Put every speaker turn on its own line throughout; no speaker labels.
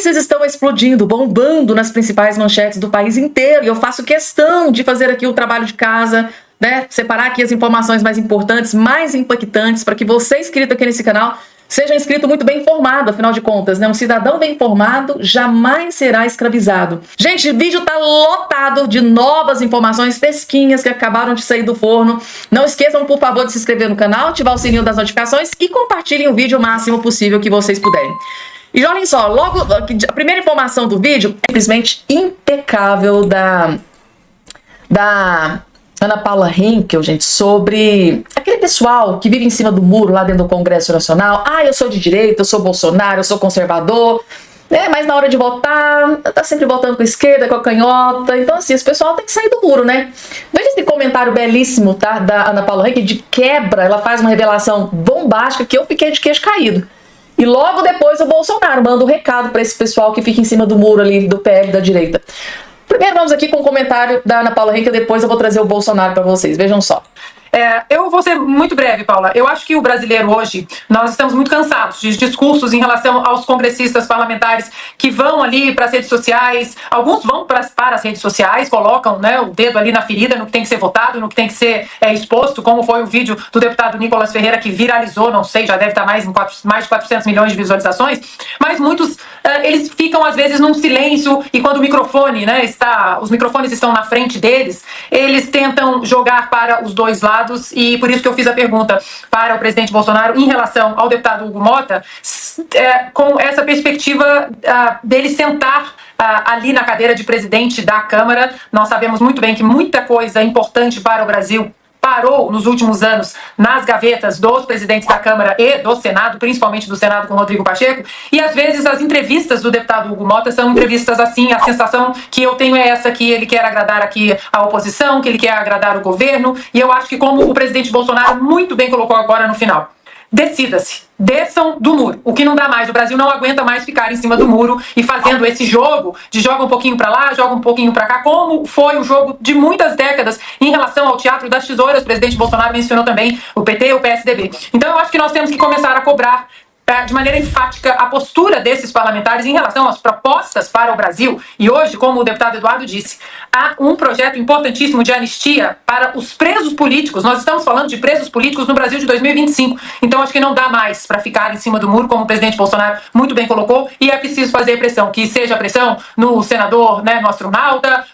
Notícias estão explodindo, bombando nas principais manchetes do país inteiro, e eu faço questão de fazer aqui o trabalho de casa, né? Separar aqui as informações mais importantes, mais impactantes, para que você, inscrito aqui nesse canal, seja inscrito muito bem informado. Afinal de contas, né? Um cidadão bem informado jamais será escravizado. Gente, o vídeo tá lotado de novas informações fresquinhas que acabaram de sair do forno. Não esqueçam, por favor, de se inscrever no canal, ativar o sininho das notificações e compartilhem o vídeo o máximo possível que vocês puderem. E olhem só, logo a primeira informação do vídeo é simplesmente impecável da Ana Paula Henkel, gente, sobre aquele pessoal que vive em cima do muro lá dentro do Congresso Nacional. Ah, eu sou de direita, eu sou Bolsonaro, eu sou conservador, né? Mas na hora de votar, tá sempre votando com a esquerda, com a canhota. Então, assim, esse pessoal tem que sair do muro, né? Veja esse comentário belíssimo, tá? Da Ana Paula Henkel, de quebra. Ela faz uma revelação bombástica que eu fiquei de queixo caído. E logo depois o Bolsonaro manda um recado para esse pessoal que fica em cima do muro ali do PL da direita. Primeiro vamos aqui com o comentário da Ana Paula Henkel, depois eu vou trazer o Bolsonaro para vocês. Vejam só.
Eu vou ser muito breve, Paula. Eu acho que o brasileiro hoje, nós estamos muito cansados de discursos em relação aos congressistas parlamentares que vão ali para as redes sociais. Alguns vão para as redes sociais, colocam, né, o dedo ali na ferida, no que tem que ser votado, no que tem que ser exposto, como foi o vídeo do deputado Nicolas Ferreira, que viralizou, não sei, já deve estar mais de 400 milhões de visualizações. Mas muitos, eles ficam às vezes num silêncio, e quando o microfone, né, os microfones estão na frente deles, eles tentam jogar para os dois lados. E por isso que eu fiz a pergunta para o presidente Bolsonaro em relação ao deputado Hugo Mota, com essa perspectiva dele sentar ali na cadeira de presidente da Câmara. Nós sabemos muito bem que muita coisa importante para o Brasil parou nos últimos anos nas gavetas dos presidentes da Câmara e do Senado, principalmente do Senado com Rodrigo Pacheco, e às vezes as entrevistas do deputado Hugo Mota são entrevistas assim, a sensação que eu tenho é essa, que ele quer agradar aqui a oposição, que ele quer agradar o governo, e eu acho que, como o presidente Bolsonaro muito bem colocou agora no final, decida-se. Desçam do muro. O que não dá mais. O Brasil não aguenta mais ficar em cima do muro e fazendo esse jogo de joga um pouquinho pra lá, joga um pouquinho pra cá, como foi o jogo de muitas décadas em relação ao teatro das tesouras. O presidente Bolsonaro mencionou também o PT e o PSDB. Então eu acho que nós temos que começar a cobrar de maneira enfática a postura desses parlamentares em relação às propostas para o Brasil. E hoje, como o deputado Eduardo disse, há um projeto importantíssimo de anistia para os presos políticos. Nós estamos falando de presos políticos no Brasil de 2025. Então acho que não dá mais para ficar em cima do muro, como o presidente Bolsonaro muito bem colocou, e é preciso fazer pressão, que seja pressão no senador, né, no astronauta,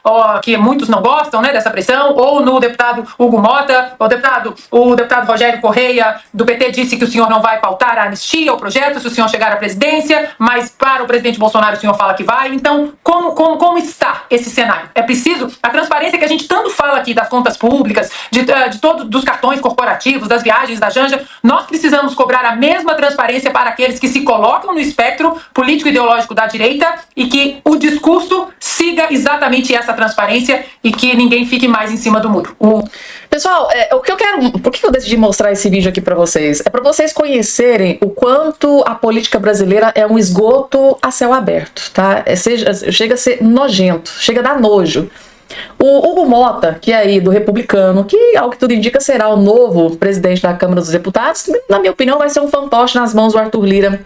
que muitos não gostam, né, dessa pressão, ou no deputado Hugo Mota. O deputado Rogério Correia, do PT, disse que o senhor não vai pautar a anistia, o projeto, se o senhor chegar à presidência, mas para o presidente Bolsonaro o senhor fala que vai. Então, como está esse cenário? É preciso a transparência que a gente tanto fala aqui das contas públicas, de todos dos cartões corporativos, das viagens da Janja. Nós precisamos cobrar a mesma transparência para aqueles que se colocam no espectro político-ideológico da direita, e que o discurso siga exatamente essa transparência e que ninguém fique mais em cima do muro.
Pessoal, por que eu decidi mostrar esse vídeo aqui para vocês? É para vocês conhecerem o quanto a política brasileira é um esgoto a céu aberto, tá? Chega a ser nojento, chega a dar nojo. O Hugo Mota, que é aí do Republicano, que ao que tudo indica será o novo presidente da Câmara dos Deputados, na minha opinião vai ser um fantoche nas mãos do Arthur Lira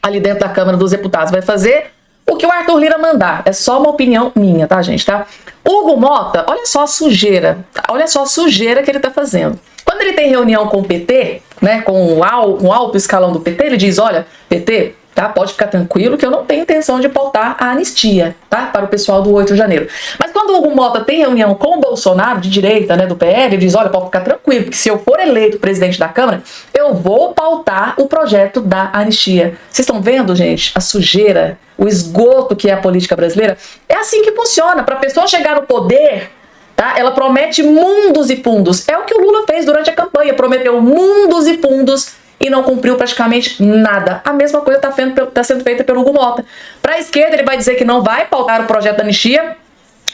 ali dentro da Câmara dos Deputados. Vai fazer o que o Arthur Lira mandar. É só uma opinião minha, tá, gente? Tá? Hugo Mota, olha só a sujeira. Olha só a sujeira que ele tá fazendo. Quando ele tem reunião com o PT, né, com o alto escalão do PT, ele diz: olha, PT, tá, pode ficar tranquilo que eu não tenho intenção de pautar a anistia, tá, para o pessoal do 8 de janeiro. Mas quando o Hugo Mota tem reunião com o Bolsonaro, de direita, né, do PL, ele diz: olha, pode ficar tranquilo, porque se eu for eleito presidente da Câmara, eu vou pautar o projeto da anistia. Vocês estão vendo, gente, a sujeira, o esgoto que é a política brasileira? É assim que funciona. Para a pessoa chegar no poder, tá, ela promete mundos e fundos. É o que o Lula fez durante a campanha, prometeu mundos e fundos e não cumpriu praticamente nada. A mesma coisa está sendo feita pelo Hugo Mota. Para a esquerda, ele vai dizer que não vai pautar o projeto da anistia,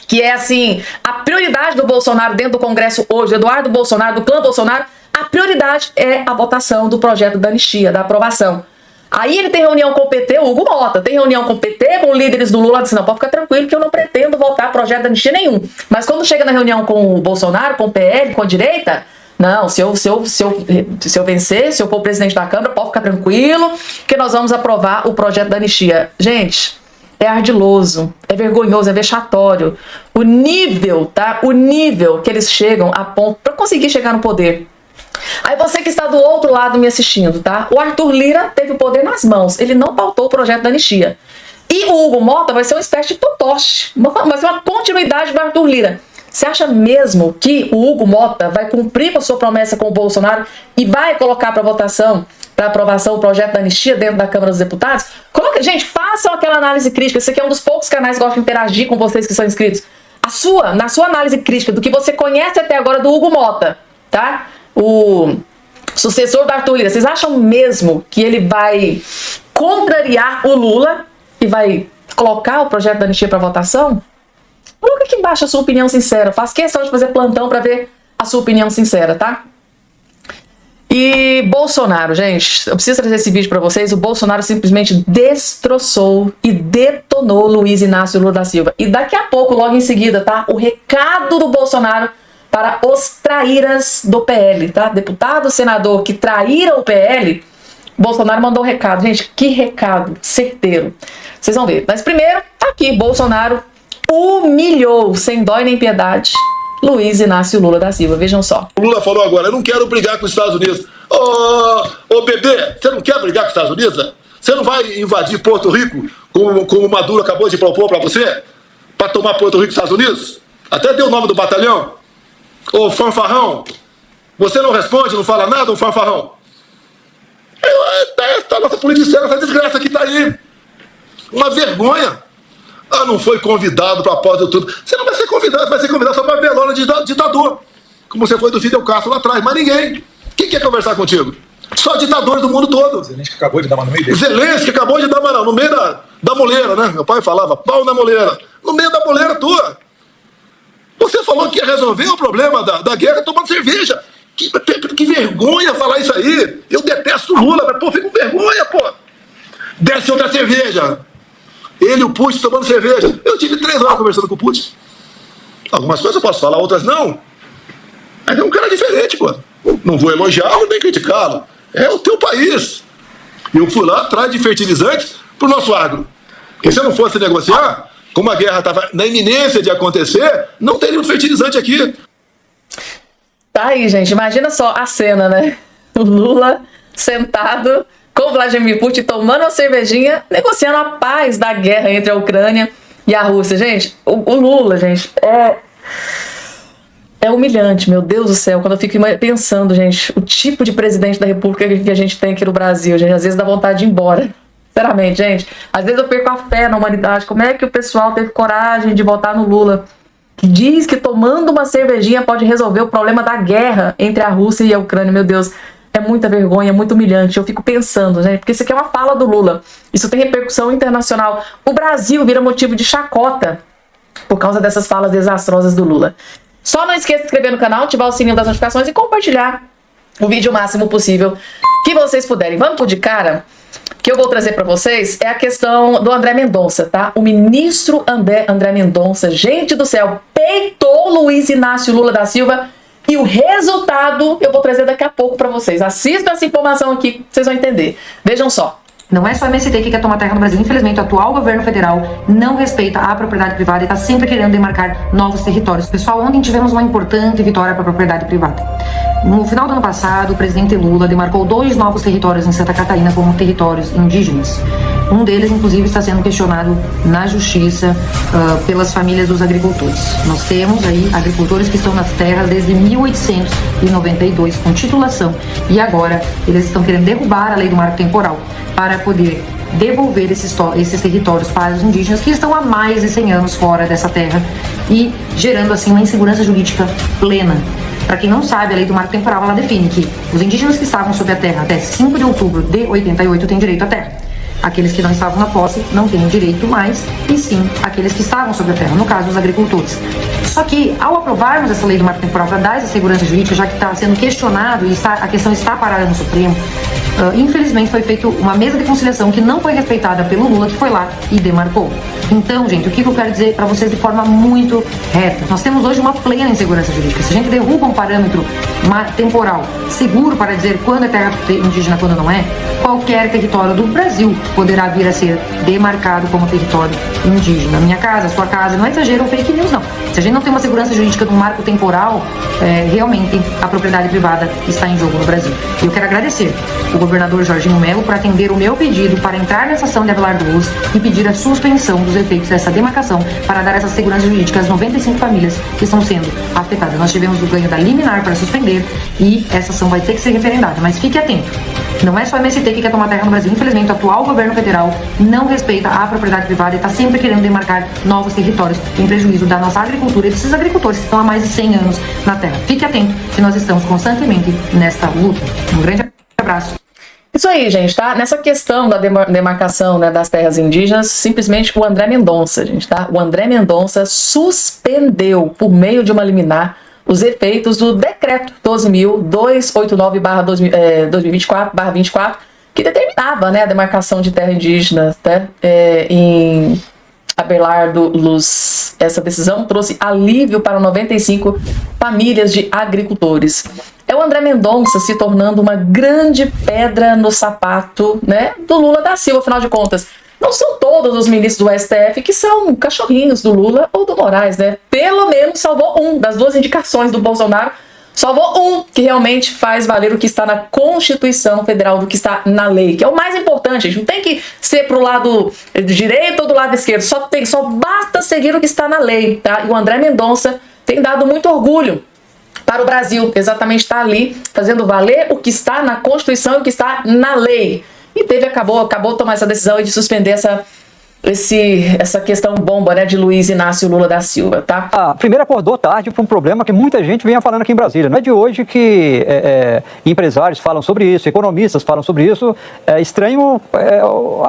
que é, assim, a prioridade do Bolsonaro dentro do Congresso hoje, Eduardo Bolsonaro, do clã Bolsonaro, a prioridade é a votação do projeto da anistia, da aprovação. Aí ele tem reunião com o PT, o Hugo Mota, tem reunião com o PT, com líderes do Lula, diz: não, pode ficar tranquilo que eu não pretendo votar projeto da anistia nenhum. Mas quando chega na reunião com o Bolsonaro, com o PL, com a direita, não, se eu vencer, se eu for presidente da Câmara, pode ficar tranquilo que nós vamos aprovar o projeto da anistia. Gente, é ardiloso, é vergonhoso, é vexatório. O nível, tá? O nível que eles chegam a ponto para conseguir chegar no poder. Aí você que está do outro lado me assistindo, tá? O Arthur Lira teve o poder nas mãos. Ele não pautou o projeto da anistia. E o Hugo Mota vai ser uma espécie de fantoche. Vai ser uma continuidade do Arthur Lira. Você acha mesmo que o Hugo Mota vai cumprir com a sua promessa com o Bolsonaro e vai colocar para votação, para aprovação o projeto da anistia dentro da Câmara dos Deputados? Gente, façam aquela análise crítica. Esse aqui é um dos poucos canais que gosta de interagir com vocês que são inscritos. Na sua análise crítica do que você conhece até agora do Hugo Mota, tá? O sucessor do Arthur Lira, vocês acham mesmo que ele vai contrariar o Lula e vai colocar o projeto da anistia para votação? Coloca aqui embaixo a sua opinião sincera. Faço questão de fazer plantão para ver a sua opinião sincera, tá? E Bolsonaro, gente, eu preciso trazer esse vídeo para vocês. O Bolsonaro simplesmente destroçou e detonou Luiz Inácio Lula da Silva. E daqui a pouco, logo em seguida, tá? O recado do Bolsonaro para os traíras do PL, tá? Deputado, senador que traíram o PL, Bolsonaro mandou um recado. Gente, que recado certeiro. Vocês vão ver. Mas primeiro, tá aqui, Bolsonaro humilhou, sem dó e nem piedade, Luiz Inácio Lula da Silva. Vejam só.
O Lula falou agora, eu não quero brigar com os Estados Unidos. Ô bebê, você não quer brigar com os Estados Unidos? Você não vai invadir Porto Rico, como o Maduro acabou de propor para você? Para tomar Porto Rico dos Estados Unidos? Até deu o nome do batalhão. Ô fanfarrão, você não responde, não fala nada, ô fanfarrão? A nossa política externa, essa desgraça que tá aí. Uma vergonha. Não foi convidado para a porta do tudo. Você não vai ser convidado, vai ser convidado só para velório de ditador. Como você foi do Fidel Castro lá atrás, mas ninguém. Quem quer conversar contigo? Só ditadores do mundo todo.
Zelensky acabou de dar uma no meio dele.
Zelensky acabou de dar uma no meio da moleira, né? Meu pai falava, pau na moleira. No meio da moleira tua. Você falou que ia resolver o problema da guerra tomando cerveja. Que vergonha falar isso aí. Eu detesto o Lula, mas pô, fico com vergonha, pô. Desce outra cerveja. Ele e o Putin tomando cerveja. Eu tive 3 horas conversando com o Putin. Algumas coisas eu posso falar, outras não. Mas é um cara diferente, pô. Não vou elogiá-lo nem criticá-lo. É o teu país. Eu fui lá atrás de fertilizantes pro nosso agro. Porque se eu não fosse negociar, como a guerra estava na iminência de acontecer, não teria um fertilizante aqui.
Tá aí, gente. Imagina só a cena, né? O Lula sentado com Vladimir Putin tomando uma cervejinha, negociando a paz da guerra entre a Ucrânia e a Rússia. Gente, o Lula, gente, é humilhante, meu Deus do céu, quando eu fico pensando, gente, o tipo de presidente da República que a gente tem aqui no Brasil, gente, às vezes dá vontade de ir embora. Sinceramente, gente, às vezes eu perco a fé na humanidade. Como é que o pessoal teve coragem de votar no Lula, que diz que tomando uma cervejinha pode resolver o problema da guerra entre a Rússia e a Ucrânia? Meu Deus, é muita vergonha, é muito humilhante. Eu fico pensando, gente, porque isso aqui é uma fala do Lula. Isso tem repercussão internacional. O Brasil vira motivo de chacota por causa dessas falas desastrosas do Lula. Só não esqueça de se inscrever no canal, ativar o sininho das notificações e compartilhar o vídeo o máximo possível que vocês puderem. Vamos por de cara? Que eu vou trazer para vocês é a questão do André Mendonça, tá? O ministro André Mendonça, gente do céu, peitou Luiz Inácio Lula da Silva. E o resultado eu vou trazer daqui a pouco para vocês. Assistam essa informação aqui, vocês vão entender. Vejam só.
Não é só a MST que quer tomar terra no Brasil. Infelizmente, o atual governo federal não respeita a propriedade privada e está sempre querendo demarcar novos territórios. Pessoal, ontem tivemos uma importante vitória para a propriedade privada. No final do ano passado, o presidente Lula demarcou 2 novos territórios em Santa Catarina como territórios indígenas. Um deles, inclusive, está sendo questionado na justiça pelas famílias dos agricultores. Nós temos aí agricultores que estão nas terras desde 1892 com titulação e agora eles estão querendo derrubar a lei do marco temporal para poder devolver esses territórios para os indígenas que estão há mais de 100 anos fora dessa terra e gerando assim uma insegurança jurídica plena. Para quem não sabe, a lei do marco temporal ela define que os indígenas que estavam sob a terra até 5 de outubro de 88 têm direito à terra. Aqueles que não estavam na posse não têm direito mais, e sim aqueles que estavam sob a terra, no caso os agricultores. Só que ao aprovarmos essa lei do marco temporal para dar essa segurança jurídica, já que está sendo questionado e a questão está parada no Supremo, infelizmente foi feita uma mesa de conciliação que não foi respeitada pelo Lula, que foi lá e demarcou. Então, gente, o que eu quero dizer para vocês de forma muito reta? Nós temos hoje uma plena insegurança jurídica. Se a gente derruba um parâmetro temporal seguro para dizer quando é terra indígena, quando não é, qualquer território do Brasil poderá vir a ser demarcado como território indígena. Minha casa, sua casa, não é exagero ou fake news, não. Se a gente não tem uma segurança jurídica de um marco temporal, realmente a propriedade privada está em jogo no Brasil. E eu quero agradecer o governador Jorginho Mello por atender o meu pedido para entrar nessa ação de Abelardo Luz e pedir a suspensão dos efeitos dessa demarcação para dar essa segurança jurídica às 95 famílias que estão sendo afetadas. Nós tivemos o ganho da liminar para suspender e essa ação vai ter que ser referendada, mas fique atento. Não é só a MST que quer tomar terra no Brasil. Infelizmente, o atual governo federal não respeita a propriedade privada e está sempre querendo demarcar novos territórios em prejuízo da nossa agricultura e desses agricultores que estão há mais de 100 anos na terra. Fique atento que nós estamos constantemente nesta luta. Um grande abraço.
Isso aí, gente, tá? Nessa questão da demarcação, né, das terras indígenas, simplesmente o André Mendonça, gente, tá? O André Mendonça suspendeu, por meio de uma liminar, os efeitos do decreto 12.289/2024, que determinava, né, a demarcação de terra indígena, né, em Abelardo Luz. Essa decisão trouxe alívio para 95 famílias de agricultores. É o André Mendonça se tornando uma grande pedra no sapato, né, do Lula da Silva, afinal de contas. Não são todos os ministros do STF que são cachorrinhos do Lula ou do Moraes, né? Pelo menos salvou um das duas indicações do Bolsonaro. Salvou um que realmente faz valer o que está na Constituição Federal, do que está na lei, que é o mais importante. A gente não tem que ser pro lado direito ou do lado esquerdo, só basta seguir o que está na lei, tá? E o André Mendonça tem dado muito orgulho para o Brasil, exatamente está ali fazendo valer o que está na Constituição e o que está na lei. E acabou tomar essa decisão de suspender essa questão bomba, né, de Luiz Inácio Lula da Silva, tá?
Primeiro acordou tarde para um problema que muita gente vinha falando aqui em Brasília. Não é de hoje que empresários falam sobre isso, economistas falam sobre isso. É estranho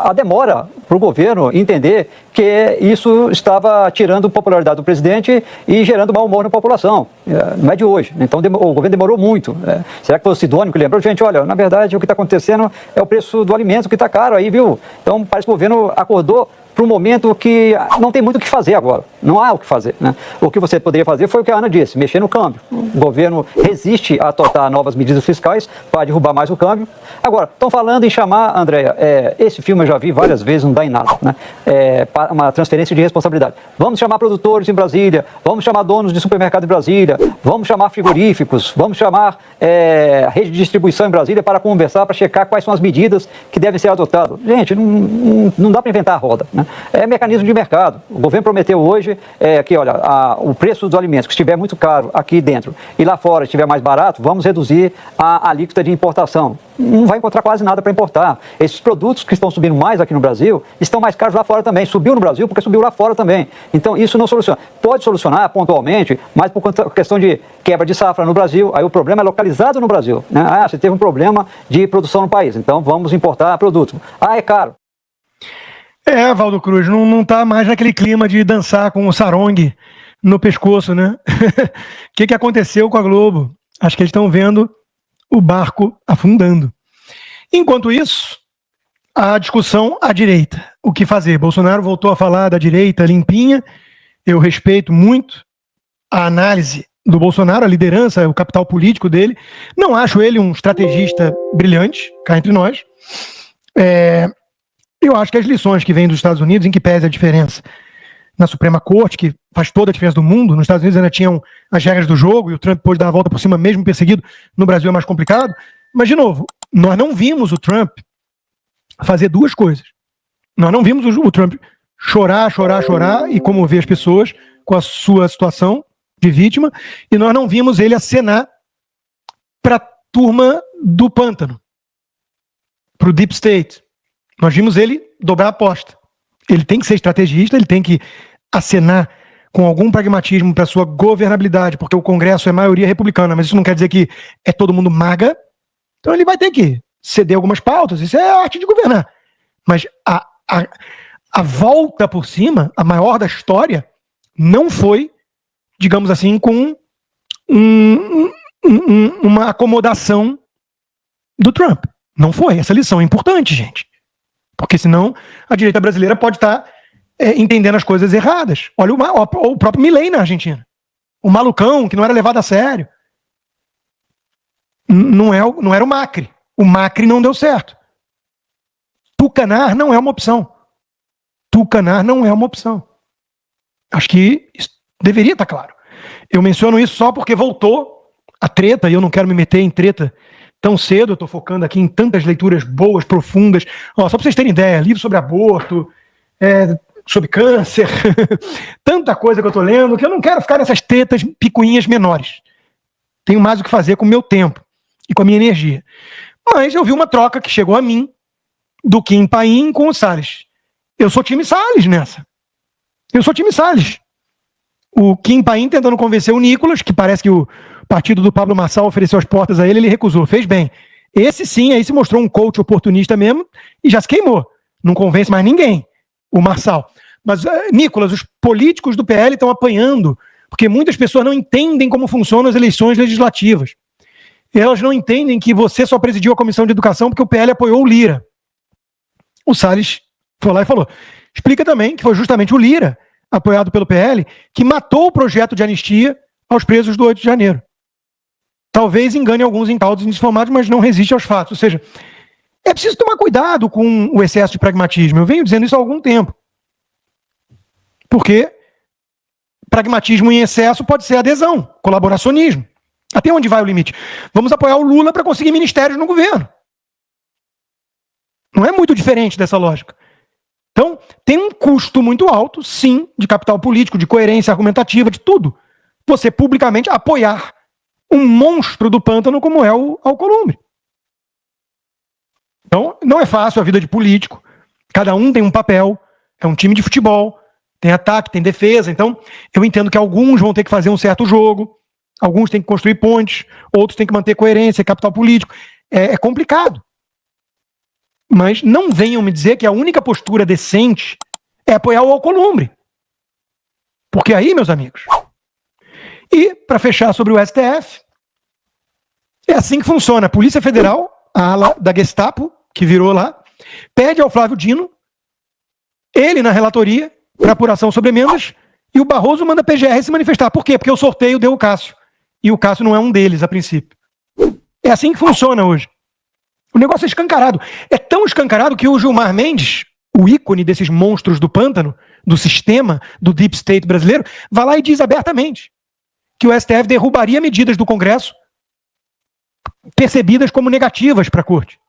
a demora para o governo entender que isso estava tirando popularidade do presidente e gerando mau humor na população. Não é de hoje. Então o governo demorou muito. Será que foi o Sidônio que lembrou? Gente, olha, na verdade o que está acontecendo é o preço do alimento que está caro aí, viu? Então parece que o governo acordou para um momento que não tem muito o que fazer agora. Não há o que fazer, né? O que você poderia fazer foi o que a Ana disse, mexer no câmbio. O governo resiste a adotar novas medidas fiscais para derrubar mais o câmbio. Agora, estão falando em chamar, Andréia, esse filme eu já vi várias vezes, não dá em nada, né? Uma transferência de responsabilidade. Vamos chamar produtores em Brasília, vamos chamar donos de supermercado em Brasília, vamos chamar frigoríficos, vamos chamar rede de distribuição em Brasília para conversar, para checar quais são as medidas que devem ser adotadas. Gente, não dá para inventar a roda, né? É mecanismo de mercado. O governo prometeu hoje que, olha, o preço dos alimentos que estiver muito caro aqui dentro e lá fora estiver mais barato, vamos reduzir a alíquota de importação. Não vai encontrar quase nada para importar. Esses produtos que estão subindo mais aqui no Brasil estão mais caros lá fora também. Subiu no Brasil porque subiu lá fora também. Então isso não soluciona. Pode solucionar pontualmente, mas por questão de quebra de safra no Brasil, aí o problema é localizado no Brasil, né? Você teve um problema de produção no país, então vamos importar produtos. É caro.
Valdo Cruz, não tá mais naquele clima de dançar com o sarong no pescoço, né? O que aconteceu com a Globo? Acho que eles estão vendo o barco afundando. Enquanto isso, a discussão à direita. O que fazer? Bolsonaro voltou a falar da direita limpinha. Eu respeito muito a análise do Bolsonaro, a liderança, o capital político dele. Não acho ele um estrategista brilhante, cá entre nós. Eu acho que as lições que vêm dos Estados Unidos, em que pese a diferença na Suprema Corte, que faz toda a diferença do mundo, nos Estados Unidos ainda tinham as regras do jogo e o Trump pôde dar a volta por cima mesmo perseguido, no Brasil é mais complicado, mas de novo, nós não vimos o Trump fazer duas coisas. Nós não vimos o Trump chorar e comover as pessoas com a sua situação de vítima, e nós não vimos ele acenar para a turma do pântano, para o Deep State. Nós vimos ele dobrar a aposta. Ele tem que ser estrategista, ele tem que acenar com algum pragmatismo para sua governabilidade, porque o Congresso é maioria republicana, mas isso não quer dizer que é todo mundo maga. Então ele vai ter que ceder algumas pautas, isso é a arte de governar. Mas a volta por cima, a maior da história, não foi, digamos assim, com uma acomodação do Trump. Não foi. Essa lição é importante, gente. Porque senão a direita brasileira pode estar entendendo as coisas erradas. Olha o próprio Milei na Argentina. O malucão que não era levado a sério. Não era o Macri. O Macri não deu certo. Tucanar não é uma opção. Tucanar não é uma opção. Acho que isso deveria estar claro. Eu menciono isso só porque voltou a treta, e eu não quero me meter em treta tão cedo, eu estou focando aqui em tantas leituras boas, profundas. Só para vocês terem ideia, livro sobre aborto, sobre câncer, tanta coisa que eu estou lendo, que eu não quero ficar nessas tretas picuinhas menores. Tenho mais o que fazer com o meu tempo e com a minha energia. Mas eu vi uma troca que chegou a mim, do Kim Paim com o Salles. Eu sou time Salles nessa. Eu sou time Salles. O Kim Paim tentando convencer o Nicolas, que parece que o partido do Pablo Marçal ofereceu as portas a ele, ele recusou. Fez bem. Esse sim, aí se mostrou um coach oportunista mesmo e já se queimou. Não convence mais ninguém, o Marçal. Mas, Nicolas, os políticos do PL estão apanhando, porque muitas pessoas não entendem como funcionam as eleições legislativas. Elas não entendem que você só presidiu a Comissão de Educação porque o PL apoiou o Lira. O Salles foi lá e falou, explica também que foi justamente o Lira, apoiado pelo PL, que matou o projeto de anistia aos presos do 8 de janeiro. Talvez engane alguns incautos indeformados, mas não resiste aos fatos. Ou seja, é preciso tomar cuidado com o excesso de pragmatismo. Eu venho dizendo isso há algum tempo. Porque pragmatismo em excesso pode ser adesão, colaboracionismo. Até onde vai o limite? Vamos apoiar o Lula para conseguir ministérios no governo. Não é muito diferente dessa lógica. Então, tem um custo muito alto, sim, de capital político, de coerência argumentativa, de tudo. Você publicamente apoiar um monstro do pântano como é o Alcolumbre. Então, não é fácil a vida de político. Cada um tem um papel, é um time de futebol, tem ataque, tem defesa. Então, eu entendo que alguns vão ter que fazer um certo jogo, alguns têm que construir pontes, outros têm que manter coerência, capital político. É complicado. Mas não venham me dizer que a única postura decente é apoiar o Alcolumbre. Porque aí, meus amigos... E, para fechar sobre o STF, é assim que funciona. A Polícia Federal, a ala da Gestapo, que virou lá, pede ao Flávio Dino, ele na relatoria, para apuração sobre emendas, e o Barroso manda a PGR se manifestar. Por quê? Porque o sorteio deu o Cássio. E o Cássio não é um deles, a princípio. É assim que funciona hoje. O negócio é escancarado. É tão escancarado que o Gilmar Mendes, o ícone desses monstros do pântano, do sistema, do deep state brasileiro, vai lá e diz abertamente que o STF derrubaria medidas do Congresso percebidas como negativas para a Corte.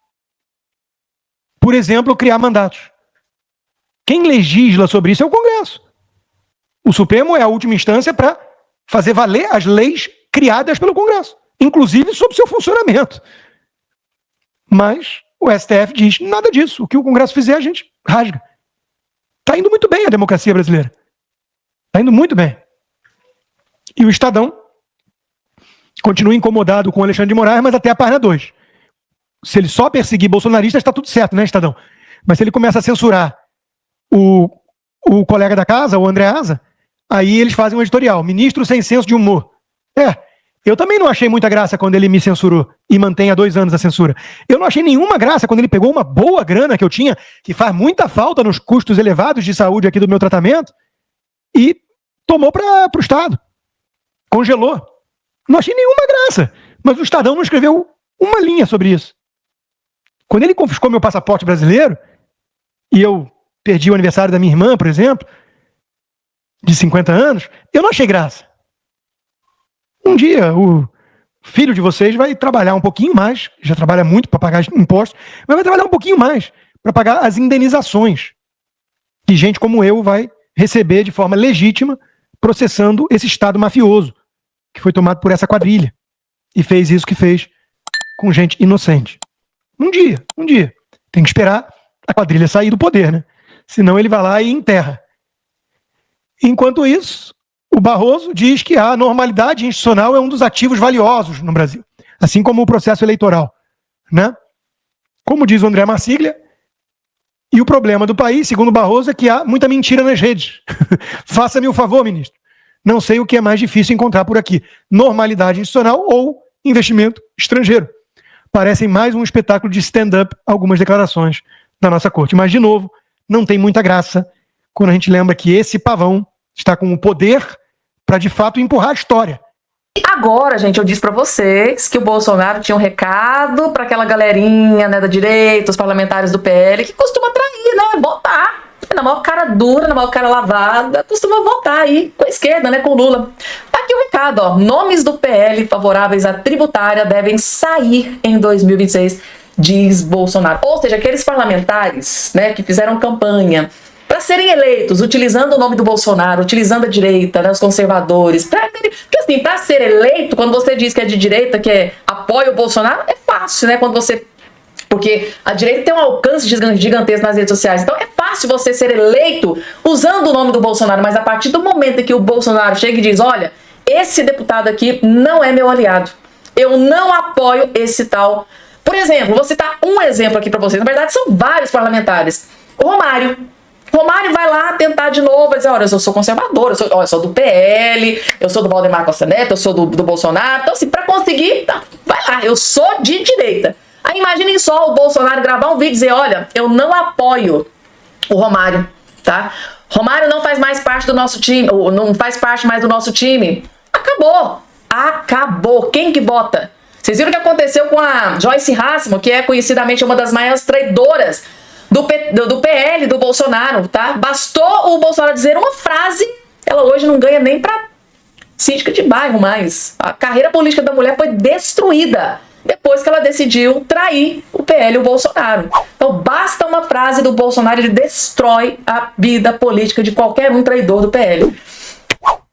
Por exemplo, criar mandatos. Quem legisla sobre isso é o Congresso. O Supremo é a última instância para fazer valer as leis criadas pelo Congresso, inclusive sobre seu funcionamento. Mas o STF diz nada disso. O que o Congresso fizer, a gente rasga. Está indo muito bem a democracia brasileira. Está indo muito bem. E o Estadão continua incomodado com o Alexandre de Moraes, mas até a página 2. Se ele só perseguir bolsonaristas, está tudo certo, né, Estadão? Mas se ele começa a censurar o colega da casa, o André Asa, aí eles fazem um editorial. Ministro sem senso de humor. Eu também não achei muita graça quando ele me censurou e mantém há 2 anos a censura. Eu não achei nenhuma graça quando ele pegou uma boa grana que eu tinha, que faz muita falta nos custos elevados de saúde aqui do meu tratamento, e tomou para o Estado. Congelou. Não achei nenhuma graça. Mas o Estadão não escreveu uma linha sobre isso. Quando ele confiscou meu passaporte brasileiro, e eu perdi o aniversário da minha irmã, por exemplo, de 50 anos, eu não achei graça. Um dia, o filho de vocês vai trabalhar um pouquinho mais, já trabalha muito para pagar impostos, mas vai trabalhar um pouquinho mais para pagar as indenizações que gente como eu vai receber de forma legítima, processando esse Estado mafioso que foi tomado por essa quadrilha e fez isso que fez com gente inocente. Um dia. Tem que esperar a quadrilha sair do poder, né? Senão ele vai lá e enterra. Enquanto isso, o Barroso diz que a normalidade institucional é um dos ativos valiosos no Brasil, assim como o processo eleitoral, né? Como diz o André Marsiglia, e o problema do país, segundo o Barroso, é que há muita mentira nas redes. Faça-me o favor, ministro. Não sei o que é mais difícil encontrar por aqui, normalidade institucional ou investimento estrangeiro. Parecem mais um espetáculo de stand-up algumas declarações da nossa corte. Mas, de novo, não tem muita graça quando a gente lembra que esse pavão está com o poder para, de fato, empurrar a história.
Agora, gente, eu disse pra vocês que o Bolsonaro tinha um recado pra aquela galerinha, né, da direita, os parlamentares do PL, que costuma trair, né, votar. Na maior cara dura, na maior cara lavada, costuma votar aí com a esquerda, né, com o Lula. Tá aqui o recado, ó. Nomes do PL favoráveis à tributária devem sair em 2026, diz Bolsonaro. Ou seja, aqueles parlamentares, né, que fizeram campanha para serem eleitos, utilizando o nome do Bolsonaro, utilizando a direita, né, os conservadores. Porque assim, para ser eleito, quando você diz que é de direita, que apoia o Bolsonaro, é fácil, né? Porque a direita tem um alcance gigantesco nas redes sociais. Então é fácil você ser eleito usando o nome do Bolsonaro, mas a partir do momento em que o Bolsonaro chega e diz, olha, esse deputado aqui não é meu aliado, eu não apoio esse tal. Por exemplo, vou citar um exemplo aqui para vocês. Na verdade, são vários parlamentares. O Romário vai lá tentar de novo, vai dizer, olha, eu sou conservador, eu sou do PL, eu sou do Valdemar Costa Neto, eu sou do Bolsonaro. Então, assim, para conseguir, tá, vai lá, eu sou de direita. Aí imaginem só o Bolsonaro gravar um vídeo e dizer, olha, eu não apoio o Romário, tá? Romário não faz mais parte do nosso time, ou não faz parte mais do nosso time. Acabou. Quem que vota? Vocês viram o que aconteceu com a Joyce Hasselmann, que é conhecidamente uma das maiores traidoras do PL, do Bolsonaro, tá? Bastou o Bolsonaro dizer uma frase, ela hoje não ganha nem pra síndica de bairro mais. A carreira política da mulher foi destruída depois que ela decidiu trair o PL e o Bolsonaro. Então basta uma frase do Bolsonaro, ele destrói a vida política de qualquer um traidor do PL.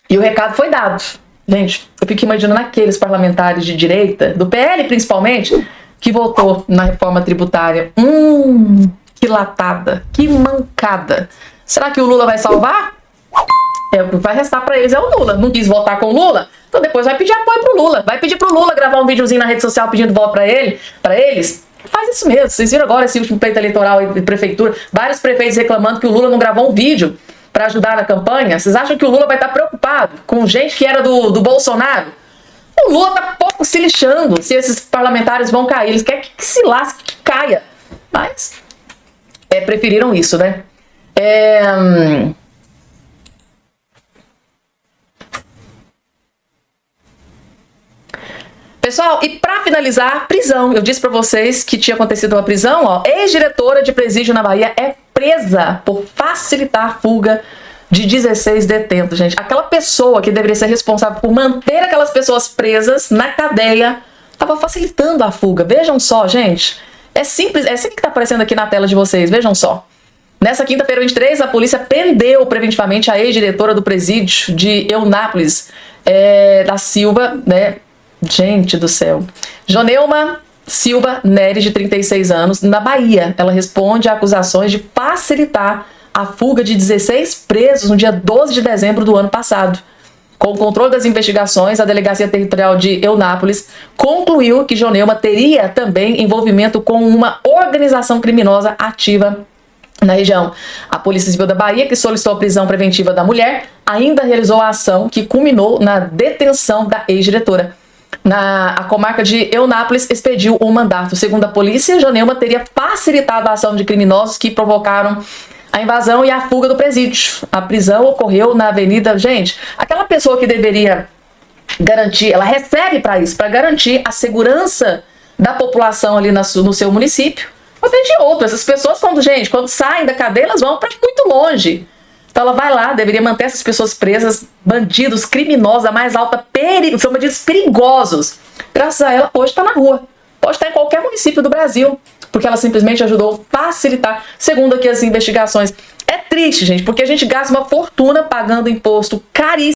E o recado foi dado. Gente, eu fico imaginando aqueles parlamentares de direita, do PL principalmente, que votou na reforma tributária. Que latada, que mancada. Será que o Lula vai salvar? O que vai restar pra eles é o Lula. Não quis votar com o Lula? Então depois vai pedir apoio pro Lula. Vai pedir pro Lula gravar um videozinho na rede social pedindo voto pra eles. Faz isso mesmo. Vocês viram agora esse último pleito eleitoral de prefeitura? Vários prefeitos reclamando que o Lula não gravou um vídeo pra ajudar na campanha. Vocês acham que o Lula vai estar preocupado com gente que era do Bolsonaro? O Lula tá pouco se lixando se esses parlamentares vão cair. Eles querem que se lasque, que caia. Mas preferiram isso, né? Pessoal, e pra finalizar, prisão. Eu disse pra vocês que tinha acontecido uma prisão, ó. Ex-diretora de presídio na Bahia é presa por facilitar a fuga de 16 detentos, gente. Aquela pessoa que deveria ser responsável por manter aquelas pessoas presas na cadeia estava facilitando a fuga. Vejam só, gente. É simples, é isso que tá aparecendo aqui na tela de vocês, vejam só. Nessa quinta-feira, 23, a polícia prendeu preventivamente a ex-diretora do presídio de Eunápolis, da Silva, né? Gente do céu. Joneuma Silva Neres, de 36 anos, na Bahia. Ela responde a acusações de facilitar a fuga de 16 presos no dia 12 de dezembro do ano passado. Com o controle das investigações, a Delegacia Territorial de Eunápolis concluiu que Joneuma teria também envolvimento com uma organização criminosa ativa na região. A Polícia Civil da Bahia, que solicitou a prisão preventiva da mulher, ainda realizou a ação que culminou na detenção da ex-diretora. A comarca de Eunápolis expediu um mandato. Segundo a polícia, Joneuma teria facilitado a ação de criminosos que provocaram a invasão e a fuga do presídio. A prisão ocorreu na avenida... Gente, aquela pessoa que deveria garantir, ela recebe para isso, para garantir a segurança da população ali no seu município. Ou até de outro. Essas pessoas, quando saem da cadeia, elas vão para muito longe. Então ela vai lá, deveria manter essas pessoas presas, bandidos, criminosos, a mais alta perigo, são bandidos perigosos. Graças a ela, hoje está na rua. Pode estar em qualquer município do Brasil, porque ela simplesmente ajudou a facilitar, segundo aqui as investigações. É triste, gente, porque a gente gasta uma fortuna pagando imposto caríssimo